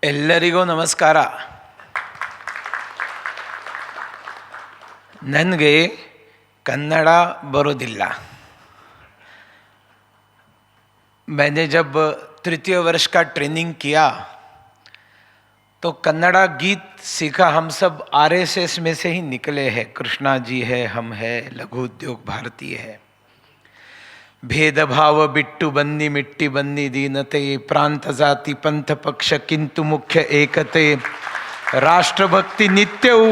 ಎಲ್ಲರಿಗೂ ನಮಸ್ಕಾರ. ನನಗೆ कन्नड़ बरोदिल्ला. मैंने जब तृतीय वर्ष का ट्रेनिंग किया तो कन्नड़ा गीत सीखा. हम सब आरएसएस में से ही निकले हैं. कृष्णा जी है, हम है, लघु उद्योग भारती है. भेदभाव बिट्टु बन्नी मिट्टी बन्नी दीनते, प्रांत जाति पंथ पक्ष किंतु मुख्य एकते, राष्ट्रभक्ति नित्यऊ,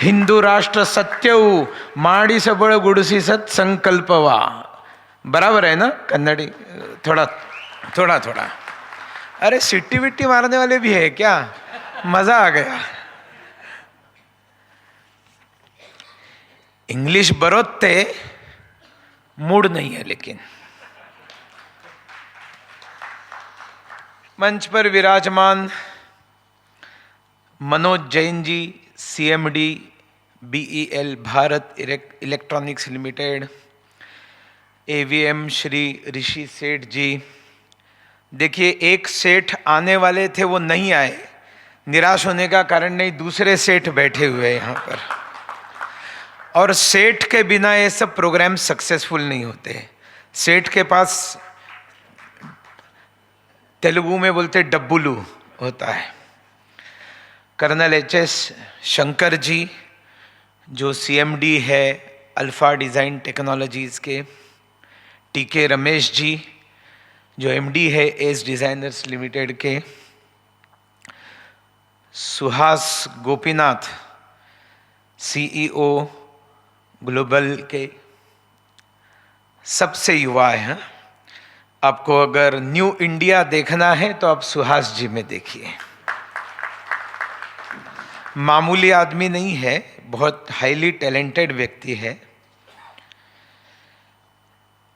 हिंदू राष्ट्र सत्यऊ, माड़ी सबड़ गुड़सी सत संकल्पवा. बराबर है ना कन्नड़ी? थोड़ा थोड़ा थोड़ा. अरे सिट्टी विट्टी मारने वाले भी है क्या? मजा आ गया. इंग्लिश बरोते मूड नहीं है. लेकिन मंच पर विराजमान Manoj Jain ji, CMD BEL Bharat electronics limited, AVM Shri Rishi Seth ji. देखिए, एक सेठ आने वाले थे, वो नहीं आए. निराश होने का कारण नहीं, दूसरे सेठ बैठे हुए हैं यहाँ पर. और सेठ के बिना ये सब प्रोग्राम सक्सेसफुल नहीं होते. सेठ के पास तेलुगु में बोलते डब्बुलू होता है. Colonel HS. शंकर जी जो सीएमडी है अल्फा डिज़ाइन टेक्नोलॉजीज़ के, टीके रमेश जी जो एमडी है एस डिज़ाइनर्स लिमिटेड के, सुहास गोपीनाथ सीईओ ग्लोबल के, सबसे युवा हैं. आपको अगर न्यू इंडिया देखना है तो आप सुहास जी में देखिए. मामूली आदमी नहीं है, बहुत हाईली टैलेंटेड व्यक्ति है.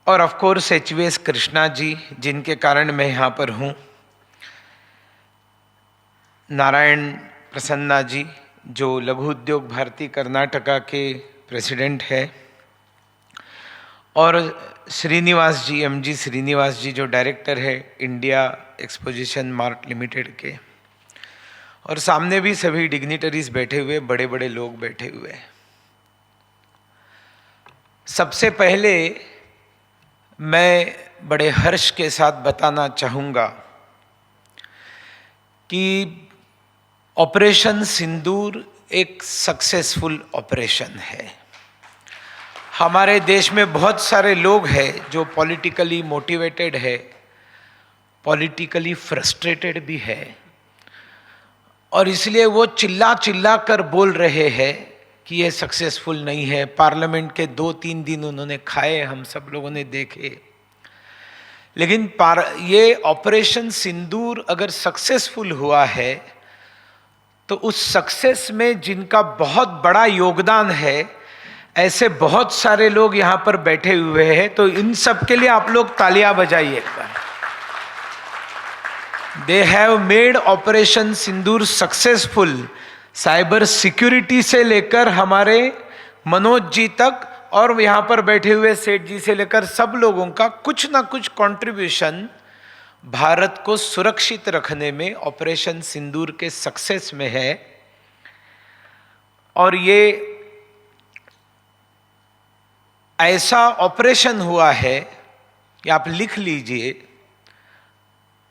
और ऑफ कोर्स एचवीएस कृष्णा जी, जिनके कारण मैं यहाँ पर हूँ. नारायण प्रसन्ना जी जो लघु उद्योग भारती कर्नाटका के प्रेसिडेंट है. और श्रीनिवास जी, एमजी श्रीनिवास जी जो डायरेक्टर है इंडिया एक्सपोजिशन मार्ट लिमिटेड के. और सामने भी सभी डिग्निटरीज बैठे हुए, बड़े बड़े लोग बैठे हुए. सबसे पहले मैं बड़े हर्ष के साथ बताना चाहूँगा कि ऑपरेशन सिंदूर एक सक्सेसफुल ऑपरेशन है. हमारे देश में बहुत सारे लोग हैं जो पॉलिटिकली मोटिवेटेड है, पॉलिटिकली फ्रस्ट्रेटेड भी है. और इसलिए वो चिल्ला चिल्ला कर बोल रहे हैं कि ये सक्सेसफुल नहीं है. पार्लियामेंट के 2-3 दिन उन्होंने खाए, हम सब लोगों ने देखे. लेकिन ये ऑपरेशन सिंदूर अगर सक्सेसफुल हुआ है तो उस सक्सेस में जिनका बहुत बड़ा योगदान है, ऐसे बहुत सारे लोग यहाँ पर बैठे हुए हैं. तो इन सब के लिए आप लोग तालियां बजाइए एक बार. They have made operation Sindoor successful. Cyber security से लेकर हमारे मनोज जी तक और यहाँ पर बैठे हुए सेठ जी से लेकर सब लोगों का कुछ ना कुछ कंट्रीब्यूशन भारत को सुरक्षित रखने में ऑपरेशन सिंदूर के सक्सेस में है. और ये ऐसा ऑपरेशन हुआ है कि आप लिख लीजिए,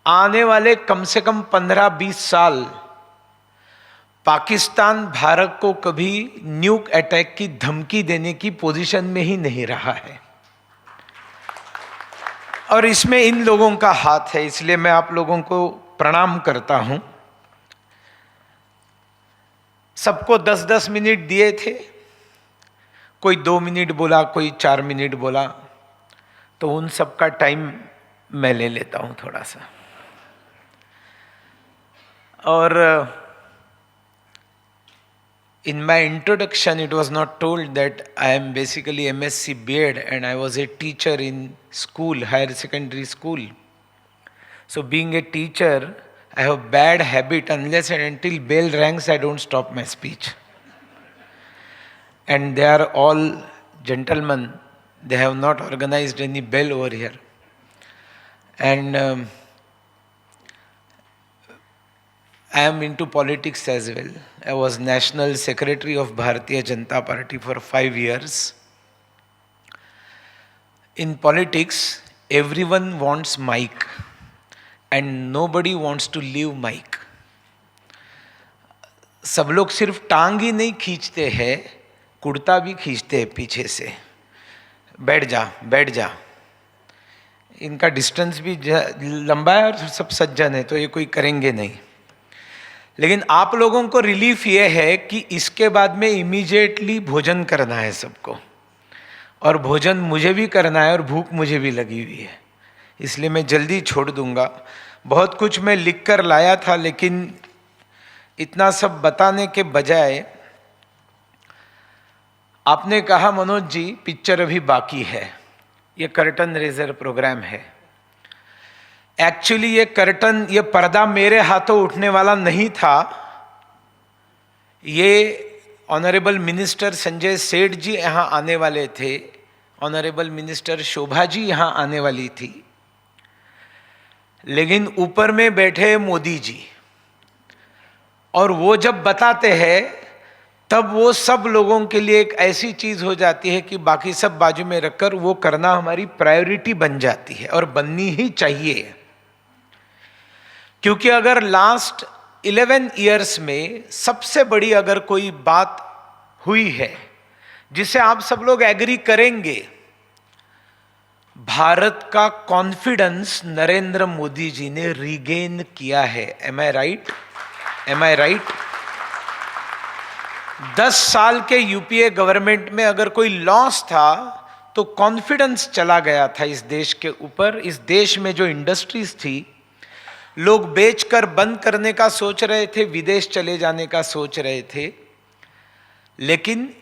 आने वाले कम से कम 15-20 साल पाकिस्तान भारत को कभी न्यूक अटैक की धमकी देने की पोजीशन में ही नहीं रहा है. और इसमें इन लोगों का हाथ है. इसलिए मैं आप लोगों को प्रणाम करता हूं. सबको 10-10 मिनट दिए थे. कोई 2 मिनट बोला, कोई 4 मिनट बोला. तो उन सब का टाइम मैं ले लेता हूं थोड़ा सा. और in my introduction it was not told that I am basically MSc B.Ed and I was a teacher in school, higher secondary school. So being a teacher, I have bad habit. Unless and until bell rings, I don't stop my speech. And they are all gentlemen. They have not organized any bell over here. And I am into politics as well. I was National Secretary of Bharatiya Janata Party for 5 years. In politics, everyone wants mic and nobody wants to leave mic. सब लोग सिर्फ टांग ही नहीं खींचते हैं, कुर्ता भी खींचते हैं पीछे से, बैठ जा बैठ जा। इनका डिस्टेंस भी लंबा है और सब सज्जन है तो ये कोई करेंगे नहीं। लेकिन आप लोगों को रिलीफ ये है कि इसके बाद में इमीडिएटली भोजन करना है सबको, और भोजन मुझे भी करना है और भूख मुझे भी लगी हुई है, इसलिए मैं जल्दी छोड़ दूंगा। बहुत कुछ मैं लिख कर लाया था, लेकिन इतना सब बताने के बजाय आपने कहा मनोज जी पिक्चर अभी बाकी है, ये कर्टन रेजर प्रोग्राम है। एक्चुअली ये कर्टन, ये पर्दा मेरे हाथों उठने वाला नहीं था। ये ऑनरेबल मिनिस्टर संजय सेठ जी यहाँ आने वाले थे, ऑनरेबल मिनिस्टर शोभा जी यहाँ आने वाली थी, लेकिन ऊपर में बैठे मोदी जी, और वो जब बताते हैं तब वो सब लोगों के लिए एक ऐसी चीज हो जाती है कि बाकी सब बाजू में रखकर वो करना हमारी प्रायोरिटी बन जाती है, और बननी ही चाहिए। क्योंकि अगर लास्ट 11 इयर्स में सबसे बड़ी अगर कोई बात हुई है जिसे आप सब लोग एग्री करेंगे, भारत का कॉन्फिडेंस नरेंद्र मोदी जी ने रीगेन किया है। एम आई राइट? एम आई राइट? 10 साल के यूपीए गवर्नमेंट में अगर कोई लॉस था तो कॉन्फिडेंस चला गया था इस देश के ऊपर। इस देश में जो इंडस्ट्रीज थी, लोग बेचकर बंद करने का सोच रहे थे, विदेश चले जाने का सोच रहे थे, लेकिन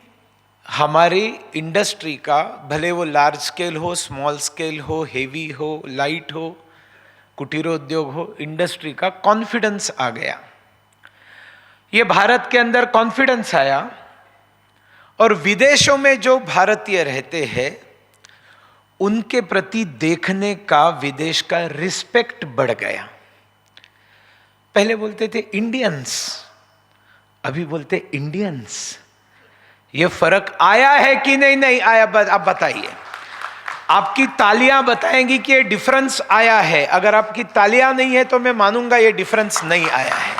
हमारी इंडस्ट्री का, भले वो लार्ज स्केल हो, स्मॉल स्केल हो, हेवी हो, लाइट हो, कुटीरोद्योग हो, इंडस्ट्री का कॉन्फिडेंस आ गया। ये भारत के अंदर कॉन्फिडेंस आया, और विदेशों में जो भारतीय रहते हैं उनके प्रति देखने का विदेश का रिस्पेक्ट बढ़ गया। पहले बोलते थे इंडियंस, अभी बोलते इंडियंस। ये फर्क आया है कि नहीं? नहीं आया? आप बताइए। आपकी तालियां बताएंगी कि ये डिफरेंस आया है। अगर आपकी तालियां नहीं है तो मैं मानूंगा ये डिफरेंस नहीं आया है।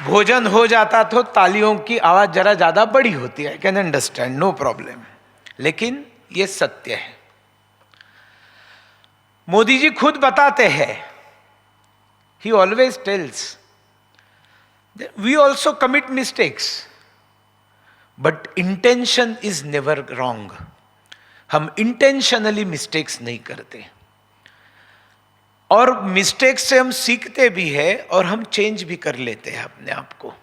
भोजन हो जाता तो तालियों की आवाज जरा ज्यादा बड़ी होती है, I can understand, no problem, लेकिन ये सत्य है। मोदी जी खुद बताते हैं, he always tells we also commit mistakes but intention is never wrong. हम इंटेंशनली मिस्टेक्स नहीं करते, और मिस्टेक से हम सीखते भी हैं और हम चेंज भी कर लेते हैं अपने आप को।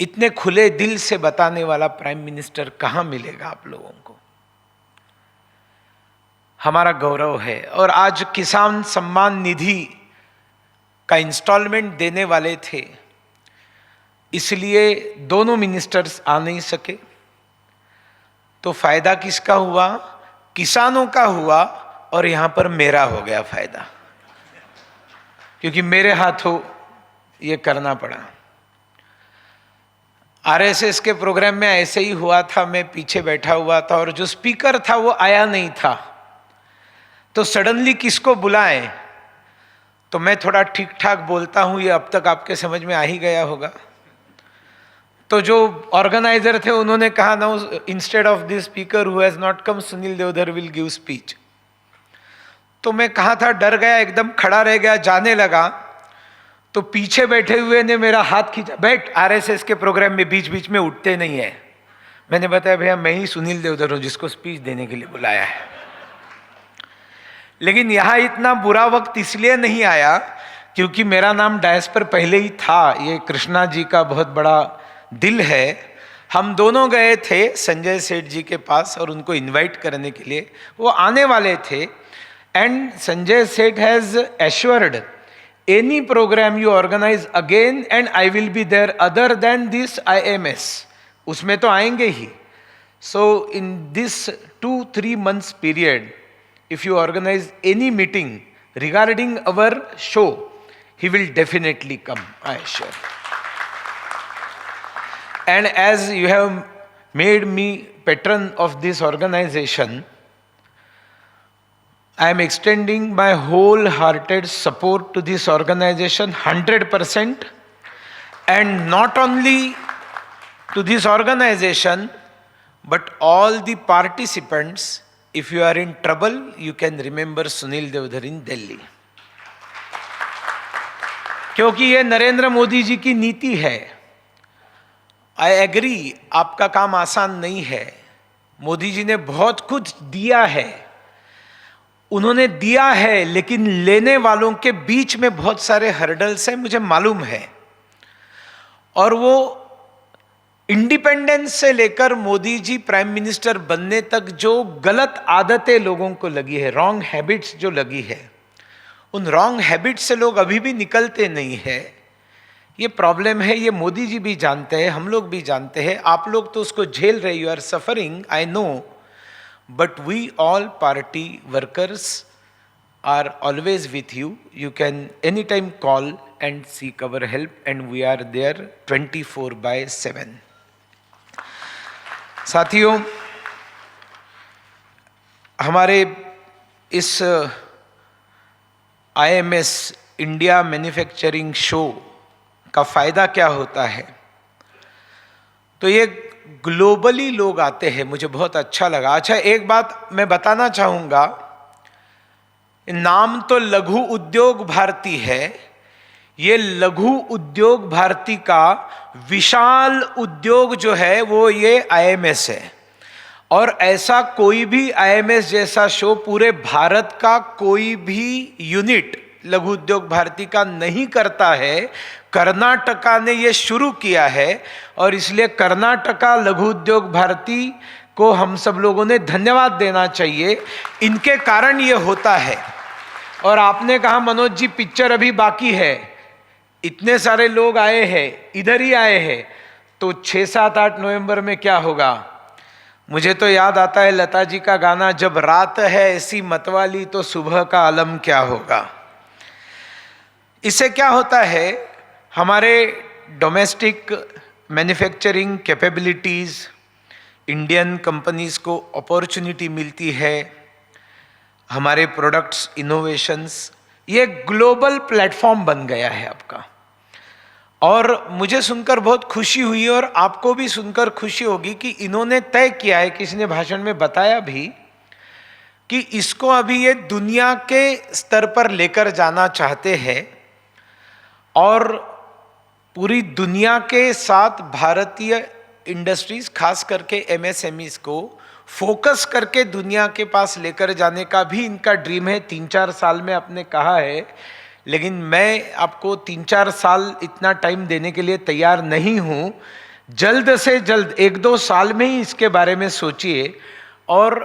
इतने खुले दिल से बताने वाला प्राइम मिनिस्टर कहां मिलेगा आप लोगों को? हमारा गौरव है। और आज किसान सम्मान निधि का इंस्टॉलमेंट देने वाले थे, इसलिए दोनों मिनिस्टर्स आ नहीं सके, तो फायदा किसका हुआ? किसानों का हुआ, और यहां पर मेरा हो गया फायदा, क्योंकि मेरे हाथों ये करना पड़ा। आरएसएस के प्रोग्राम में ऐसे ही हुआ था, मैं पीछे बैठा हुआ था और जो स्पीकर था वो आया नहीं था, तो सडनली किसको बुलाएं? तो मैं थोड़ा ठीक ठाक बोलता हूं, ये अब तक आपके समझ में आ ही गया होगा। तो जो ऑर्गेनाइजर थे उन्होंने कहा, now instead of this speaker who has not come, Sunil Deodhar will give speech. तो मैं कहा था, डर गया, एकदम खड़ा रह गया, जाने लगा, तो पीछे बैठे हुए ने मेरा हाथ खींचा, बैठ, आरएसएस के प्रोग्राम में बीच बीच में उठते नहीं है। मैंने बताया, भैया मैं ही सुनील देवधर हूं जिसको स्पीच देने के लिए बुलाया है। लेकिन यहां इतना बुरा वक्त इसलिए नहीं आया क्योंकि मेरा नाम डायस पर पहले ही था। ये कृष्णा जी का बहुत बड़ा दिल है। हम दोनों गए थे संजय सेठ जी के पास और उनको इनवाइट करने के लिए, वो आने वाले थे। And Sanjay Seth has assured, any program you organize again and I will be there other than this IMS, उसमें तो आएंगे ही। So in this 2-3 months period, if you organize any meeting, regarding our show, he will definitely come, I assure. And as you have made me patron of this organization, I am extending my wholehearted support to this organization 100%, and not only to this organization, but all the participants. If you are in trouble, you can remember Sunil Devdhar in Delhi. क्योंकि ये नरेंद्र मोदी जी की नीति है. I agree, आपका काम आसान नहीं है. मोदी जी ने बहुत कुछ दिया है, उन्होंने दिया है, लेकिन लेने वालों के बीच में बहुत सारे हर्डल्स हैं, मुझे मालूम है. और वो इंडिपेंडेंस से लेकर मोदी जी प्राइम मिनिस्टर बनने तक जो गलत आदतें लोगों को लगी है, रॉन्ग हैबिट्स जो लगी है, उन रॉन्ग हैबिट्स से लोग अभी भी निकलते नहीं है. ये प्रॉब्लम है, ये मोदी जी भी जानते हैं, हम लोग भी जानते हैं. आप लोग तो उसको झेल रहे, you are suffering, I know, but we all party workers are always with you. You can anytime call and seek our help, and we are there 24/7. साथियों, हमारे इस IMS इंडिया मैन्युफैक्चरिंग शो का फायदा क्या होता है? तो ये ग्लोबली लोग आते हैं, मुझे बहुत अच्छा लगा. अच्छा, एक बात मैं बताना चाहूँगा, नाम तो लघु उद्योग भारती है, ये लघु उद्योग भारती का विशाल उद्योग जो है वो ये IMS है. और ऐसा कोई भी IMS जैसा शो पूरे भारत का कोई भी यूनिट लघु उद्योग भारती का नहीं करता है. कर्नाटका ने ये शुरू किया है, और इसलिए कर्नाटका लघु उद्योग भारती को हम सब लोगों ने धन्यवाद देना चाहिए. इनके कारण ये होता है. और आपने कहा मनोज जी पिक्चर अभी बाकी है, इतने सारे लोग आए हैं, इधर ही आए हैं, तो 6, 7, 8 नवंबर में क्या होगा? मुझे तो याद आता है लता जी का गाना, जब रात है ऐसी मतवाली तो सुबह का आलम क्या होगा. इससे क्या होता है, हमारे domestic manufacturing capabilities, Indian companies को अपॉर्चुनिटी मिलती है, हमारे प्रोडक्ट्स, इनोवेशंस, ये ग्लोबल प्लेटफॉर्म बन गया है आपका. और मुझे सुनकर बहुत खुशी हुई, और आपको भी सुनकर खुशी होगी कि इन्होंने तय किया है, किसी ने भाषण में बताया भी, कि इसको अभी ये दुनिया के स्तर पर लेकर जाना चाहते हैं. और पूरी दुनिया के साथ भारतीय इंडस्ट्रीज, खास करके MSMEs को फोकस करके दुनिया के पास लेकर जाने का भी इनका ड्रीम है. 3-4 साल में आपने कहा है, लेकिन मैं आपको 3-4 साल इतना टाइम देने के लिए तैयार नहीं हूँ. जल्द से जल्द 1-2 साल में ही इसके बारे में सोचिए. और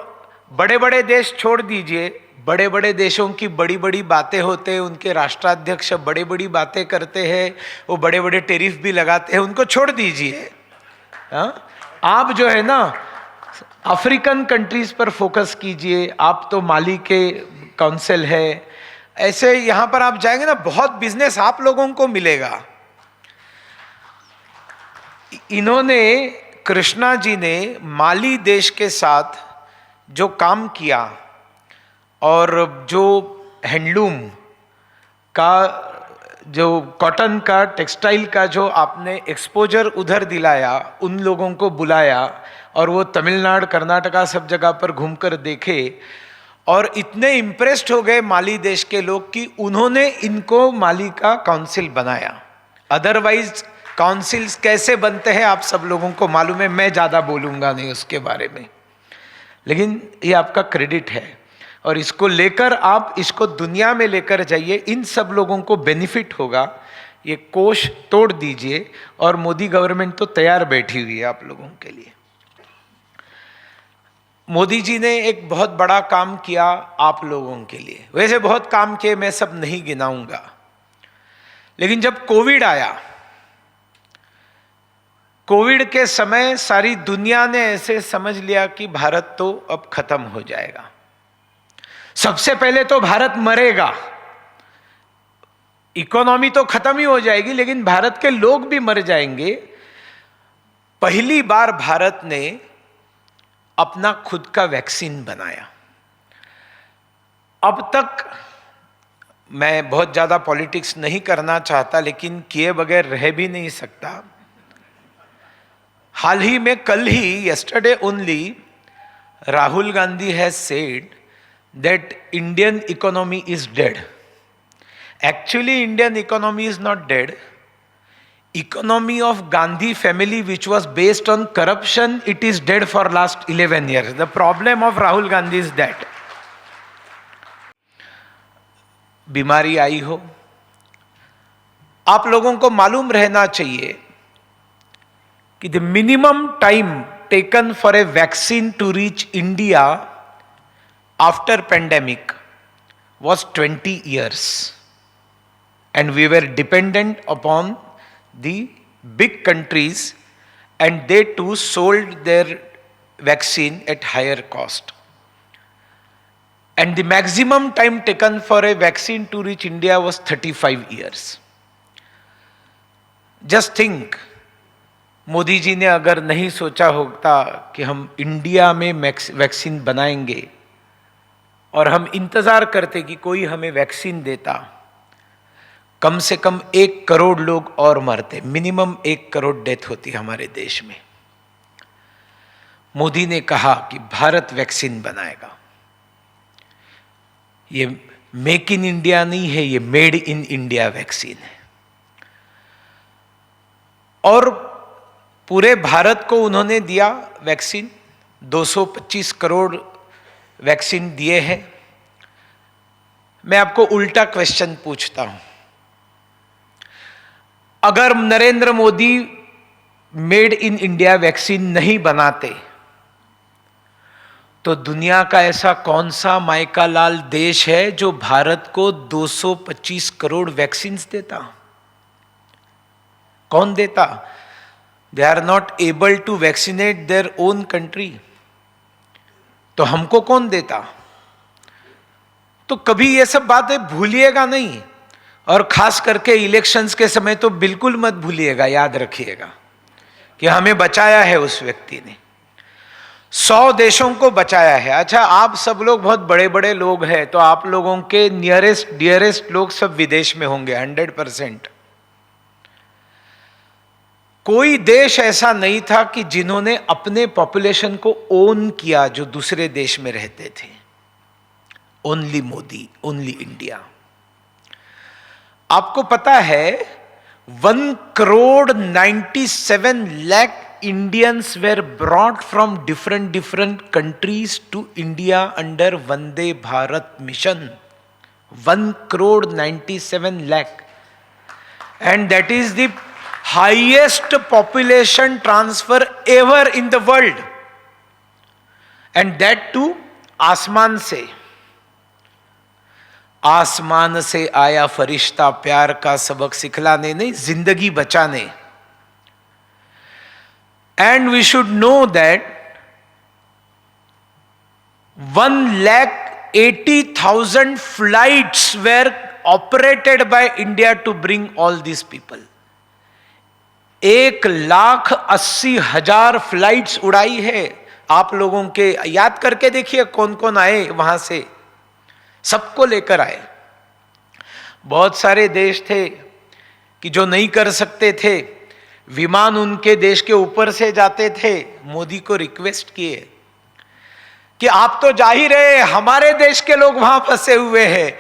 बड़े बड़े देश छोड़ दीजिए, बड़े बड़े देशों की बड़ी बड़ी बातें होते हैं, उनके राष्ट्राध्यक्ष बड़ी बड़ी बातें करते हैं, वो बड़े बड़े टैरिफ भी लगाते हैं, उनको छोड़ दीजिए. आप जो है ना, अफ्रीकन कंट्रीज पर फोकस कीजिए. आप तो माली के काउंसिल है, ऐसे यहां पर आप जाएंगे ना, बहुत बिजनेस आप लोगों को मिलेगा. इन्होंने, कृष्णा जी ने माली देश के साथ जो काम किया, और जो हैंडलूम का, जो कॉटन का, टेक्सटाइल का जो आपने एक्सपोजर उधर दिलाया, उन लोगों को बुलाया, और वो तमिलनाडु, कर्नाटका सब जगह पर घूमकर देखे, और इतने इम्प्रेस्ड हो गए माली देश के लोग कि उन्होंने इनको माली का काउंसिल बनाया. अदरवाइज काउंसिल्स कैसे बनते हैं आप सब लोगों को मालूम है, मैं ज़्यादा बोलूँगा नहीं उसके बारे में, लेकिन ये आपका क्रेडिट है. और इसको लेकर आप इसको दुनिया में लेकर जाइए, इन सब लोगों को बेनिफिट होगा. ये कोष तोड़ दीजिए, और मोदी गवर्नमेंट तो तैयार बैठी हुई है आप लोगों के लिए. मोदी जी ने एक बहुत बड़ा काम किया आप लोगों के लिए. वैसे बहुत काम किए, मैं सब नहीं गिनाऊंगा, लेकिन जब कोविड आया, कोविड के समय सारी दुनिया ने ऐसे समझ लिया कि भारत तो अब खत्म हो जाएगा. सबसे पहले तो भारत मरेगा, इकोनॉमी तो खत्म ही हो जाएगी, लेकिन भारत के लोग भी मर जाएंगे। पहली बार भारत ने अपना खुद का वैक्सीन बनाया। अब तक मैं बहुत ज्यादा पॉलिटिक्स नहीं करना चाहता, लेकिन किए बगैर रह भी नहीं सकता। हाल ही में, कल ही, yesterday only, Rahul Gandhi has said that Indian economy is dead. Actually, Indian economy is not dead. Economy of Gandhi family, which was based on corruption, it is dead for last 11 years. The problem of Rahul Gandhi is that. बीमारी आई हो, आप लोगों को मालूम रहना चाहिए कि the minimum time taken for a vaccine to reach India after pandemic was 20 years, and we were dependent upon the big countries, and they too sold their vaccine at higher cost. And the maximum time taken for a vaccine to reach India was 35 years. Just think, Modi ji ने अगर नहीं सोचा होता कि हम India में vaccine बनाएंगे और हम इंतजार करते कि कोई हमें वैक्सीन देता, कम से कम 1 करोड़ लोग और मरते, मिनिमम 1 करोड़ डेथ होती हमारे देश में। मोदी ने कहा कि भारत वैक्सीन बनाएगा। ये मेक इन इंडिया नहीं है, ये मेड इन इंडिया वैक्सीन है। और पूरे भारत को उन्होंने दिया वैक्सीन, 225 करोड़ वैक्सीन दिए हैं। मैं आपको उल्टा क्वेश्चन पूछता हूं, अगर Narendra Modi made in India vaccine नहीं बनाते तो दुनिया का ऐसा कौन सा मायका लाल देश है जो भारत को 225 करोड़ वैक्सीन देता? कौन देता? They are not able to vaccinate their own country, तो हमको कौन देता? तो कभी ये सब बातें भूलिएगा नहीं, और खास करके इलेक्शंस के समय तो बिल्कुल मत भूलिएगा। याद रखिएगा कि हमें बचाया है उस व्यक्ति ने, 100 देशों को बचाया है। अच्छा, आप सब लोग बहुत बड़े बड़े लोग हैं, तो आप लोगों के नियरेस्ट डियरेस्ट लोग सब विदेश में होंगे 100%। कोई देश ऐसा नहीं था कि जिन्होंने अपने पॉपुलेशन को ओन किया जो दूसरे देश में रहते थे। Only Modi, only India. आपको पता है 1,97,00,000 Indians were brought from different countries to India under Vande Bharat mission. 1,97,00,000, and that is the highest population transfer ever in the world, and that too आसमान से। आसमान से आया फरिश्ता प्यार का सबक सिखलाने नहीं, जिंदगी बचाने। And we should know that 1,80,000 flights were operated by India to bring all these people. 1,80,000 flights उड़ाई है। आप लोगों के याद करके देखिए कौन कौन आए वहां से, सबको लेकर आए। बहुत सारे देश थे कि जो नहीं कर सकते थे, विमान उनके देश के ऊपर से जाते थे। मोदी को रिक्वेस्ट किए कि आप तो जा ही रहे, हमारे देश के लोग वहां फंसे हुए हैं,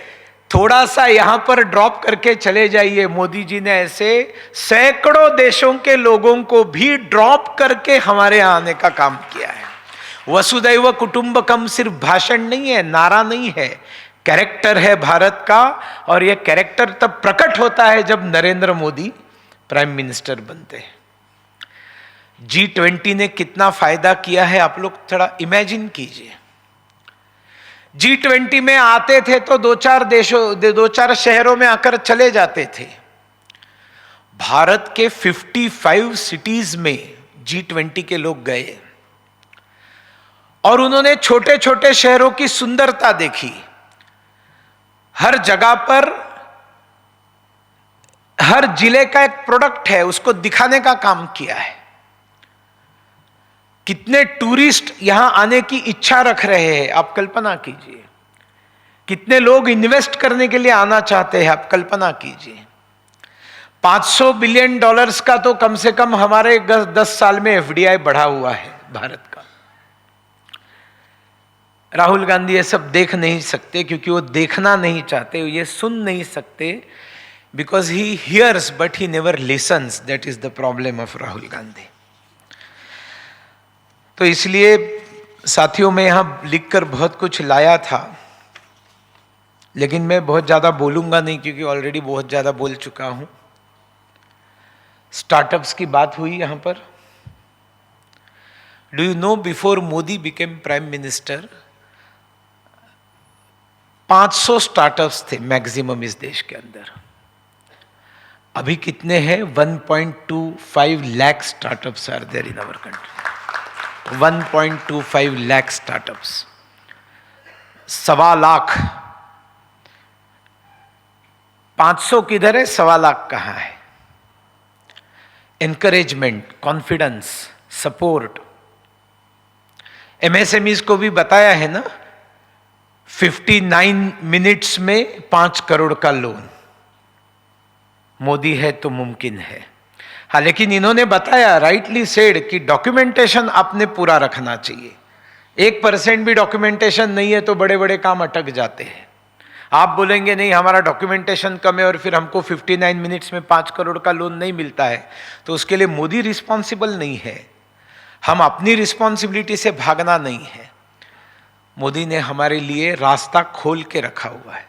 थोड़ा सा यहां पर ड्रॉप करके चले जाइए। मोदी जी ने ऐसे सैकड़ों देशों के लोगों को भी ड्रॉप करके हमारे यहां आने का काम किया है। वसुदैव कुटुंबकम सिर्फ भाषण नहीं है, नारा नहीं है, कैरेक्टर है भारत का। और यह कैरेक्टर तब प्रकट होता है जब नरेंद्र मोदी प्राइम मिनिस्टर बनते हैं। G20 ने कितना फायदा किया है आप लोग थोड़ा इमेजिन कीजिए। G20 में आते थे तो 2-4 शहरों में आकर चले जाते थे। भारत के 55 सिटीज में G20 के लोग गए और उन्होंने छोटे छोटे शहरों की सुंदरता देखी। हर जगह पर हर जिले का एक प्रोडक्ट है, उसको दिखाने का काम किया है। कितने टूरिस्ट यहां आने की इच्छा रख रहे हैं, आप कल्पना कीजिए। कितने लोग इन्वेस्ट करने के लिए आना चाहते हैं, आप कल्पना कीजिए। $500 बिलियन का तो कम से कम हमारे 10 साल में एफडीआई बढ़ा हुआ है भारत का। राहुल गांधी ये सब देख नहीं सकते, क्योंकि वो देखना नहीं चाहते, ये सुन नहीं सकते, because he hears but he never lessons. That is the problem of Rahul Gandhi. तो इसलिए साथियों, मैं यहां लिखकर बहुत कुछ लाया था, लेकिन मैं बहुत ज्यादा बोलूंगा नहीं, क्योंकि ऑलरेडी बहुत ज्यादा बोल चुका हूं। स्टार्टअप्स की बात हुई यहां पर। Do you know, before Modi became prime minister 500 startups थे मैक्सिमम इस देश के अंदर। अभी कितने हैं? 1.25 lakh startups are there in our country. 1.25 lakh startups. 1.25 lakh. 500 किधर है, 1.25 लाख कहां है? Encouragement, confidence, support. एमएसएमईज को भी बताया है ना, 59 मिनट्स में 5 करोड़ का लोन। मोदी है तो मुमकिन है। हाँ, लेकिन इन्होंने बताया, राइटली सेड, कि डॉक्यूमेंटेशन आपने पूरा रखना चाहिए। 1% भी डॉक्यूमेंटेशन नहीं है तो बड़े बड़े काम अटक जाते हैं। आप बोलेंगे नहीं हमारा डॉक्यूमेंटेशन कम है और फिर हमको 59 मिनट्स में 5 करोड़ का लोन नहीं मिलता है, तो उसके लिए मोदी रिस्पॉन्सिबल नहीं है। हम अपनी रिस्पॉन्सिबिलिटी से भागना नहीं है। मोदी ने हमारे लिए रास्ता खोल के रखा हुआ है।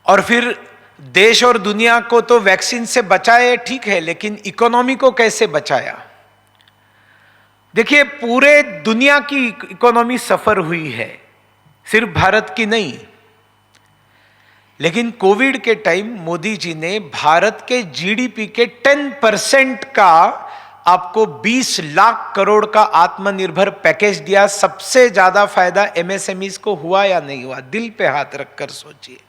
और फिर देश और दुनिया को तो वैक्सीन से बचाए, ठीक है, लेकिन इकोनॉमी को कैसे बचाया? देखिए, पूरे दुनिया की इकोनॉमी सफर हुई है, सिर्फ भारत की नहीं। लेकिन कोविड के टाइम मोदी जी ने भारत के जीडीपी के 10% का आपको 20 लाख करोड़ का आत्मनिर्भर पैकेज दिया। सबसे ज्यादा फायदा एमएसएमईज को हुआ या नहीं हुआ? दिल पे हाथ रखकर सोचिए।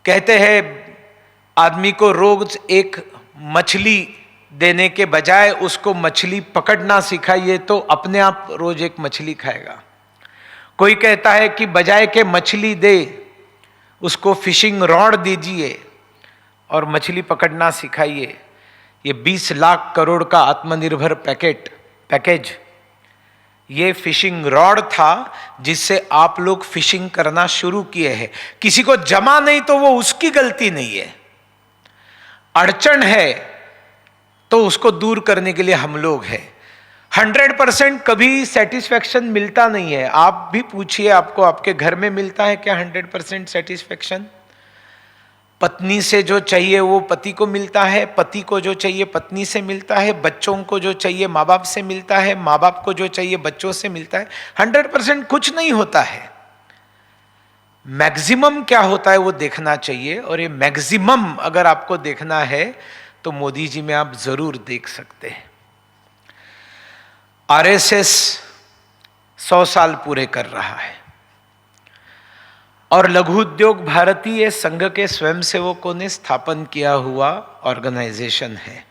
कहते हैं आदमी को रोज एक मछली देने के बजाय उसको मछली पकड़ना सिखाइए तो अपने आप रोज एक मछली खाएगा। कोई कहता है कि बजाय के मछली दे उसको फिशिंग रॉड दीजिए और मछली पकड़ना सिखाइए। ये 20 लाख करोड़ का आत्मनिर्भर पैकेज ये फिशिंग रॉड था जिससे आप लोग फिशिंग करना शुरू किए हैं। किसी को जमा नहीं तो वो उसकी गलती नहीं है। अड़चन है तो उसको दूर करने के लिए हम लोग हैं। 100% कभी सेटिस्फैक्शन मिलता नहीं है। आप भी पूछिए, आपको आपके घर में मिलता है क्या 100% सेटिस्फैक्शन? पत्नी से जो चाहिए वो पति को मिलता है, पति को जो चाहिए पत्नी से मिलता है, बच्चों को जो चाहिए माँ बाप से मिलता है, माँ बाप को जो चाहिए बच्चों से मिलता है। 100% कुछ नहीं होता है। मैक्सिमम क्या होता है वो देखना चाहिए, और ये मैक्सिमम अगर आपको देखना है तो मोदी जी में आप जरूर देख सकते हैं। आरएसएस 100 साल पूरे कर रहा है और लघु उद्योग भारतीय संघ के स्वयंसेवकों ने स्थापन किया हुआ ऑर्गेनाइजेशन है।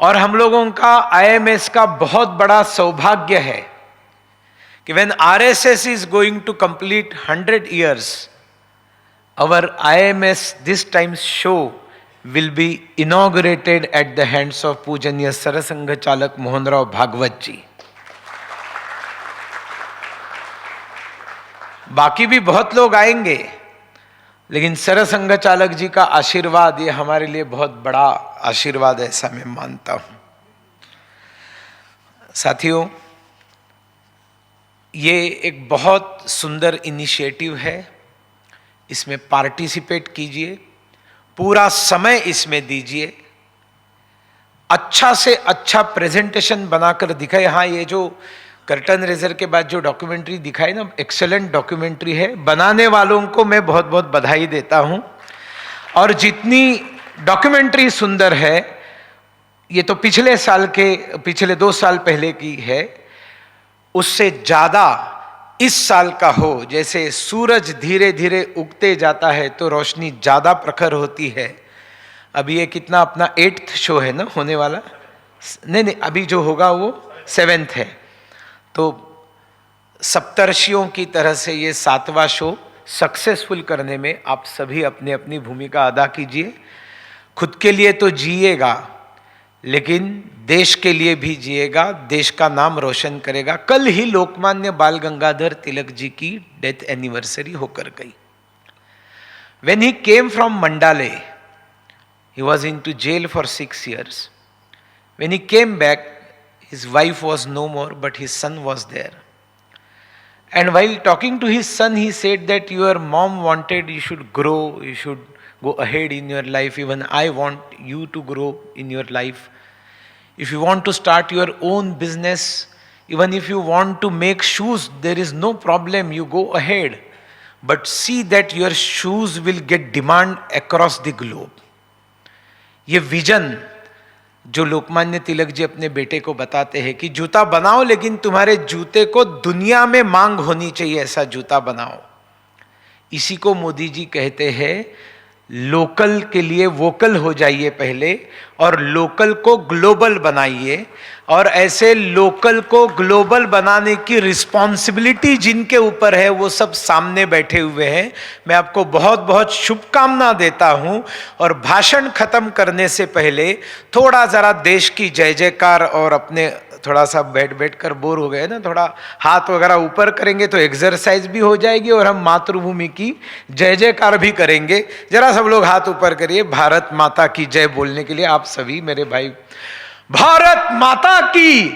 और हम लोगों का आईएमएस का बहुत बड़ा सौभाग्य है कि when RSS is going to complete 100 years, our IMS this time show will be inaugurated at the hands of पूजनीय सरसंघ चालक मोहनराव भागवत जी। बाकी भी बहुत लोग आएंगे, लेकिन सरसंघ चालक जी का आशीर्वाद ये हमारे लिए बहुत बड़ा आशीर्वाद, ऐसा मैं मानता हूं। साथियों, ये एक बहुत सुंदर इनिशिएटिव है। इसमें पार्टिसिपेट कीजिए, पूरा समय इसमें दीजिए, अच्छा से अच्छा प्रेजेंटेशन बनाकर दिखाए। हाँ, ये जो कर्टन रेजर के बाद जो डॉक्यूमेंट्री दिखाई ना, एक्सेलेंट डॉक्यूमेंट्री है। बनाने वालों को मैं बहुत बहुत बधाई देता हूं। और जितनी डॉक्यूमेंट्री सुंदर है, ये तो पिछले 2 साल पहले की है, उससे ज्यादा इस साल का हो, जैसे सूरज धीरे धीरे उगते जाता है तो रोशनी ज़्यादा प्रखर होती है। अभी ये कितना अपना 8th शो है ना होने वाला, नहीं अभी जो होगा वो 7th है। तो सप्तर्षियों की तरह से ये 7वां शो सक्सेसफुल करने में आप सभी अपनी अपनी भूमिका अदा कीजिए। खुद के लिए तो जिएगा, लेकिन देश के लिए भी जिएगा, देश का नाम रोशन करेगा। कल ही लोकमान्य बाल गंगाधर तिलक जी की डेथ एनिवर्सरी होकर गई। When he came from Mandale, he was into jail for 6 years. When he came back, his wife was no more, but his son was there. And while talking to his son, he said that your mom wanted you should grow, you should go ahead in your life. Even I want you to grow in your life. If you want to start your own business, even if you want to make shoes, there is no problem, you go ahead. But see that your shoes will get demand across the globe. ये vision जो लोकमान्य तिलक जी अपने बेटे को बताते हैं कि जूता बनाओ, लेकिन तुम्हारे जूते को दुनिया में मांग होनी चाहिए, ऐसा जूता बनाओ। इसी को मोदी जी कहते हैं लोकल के लिए वोकल हो जाइए पहले, और लोकल को ग्लोबल बनाइए। और ऐसे लोकल को ग्लोबल बनाने की रिस्पॉन्सिबिलिटी जिनके ऊपर है वो सब सामने बैठे हुए हैं। मैं आपको बहुत बहुत शुभकामना देता हूं। और भाषण खत्म करने से पहले थोड़ा जरा देश की जय जयकार, और अपने थोड़ा सा बैठ कर बोर हो गए ना, थोड़ा हाथ वगैरह ऊपर करेंगे तो एक्सरसाइज भी हो जाएगी और हम मातृभूमि की जय जयकार भी करेंगे। जरा सब लोग हाथ ऊपर करिए भारत माता की जय बोलने के लिए। आप सभी मेरे भाई, भारत माता की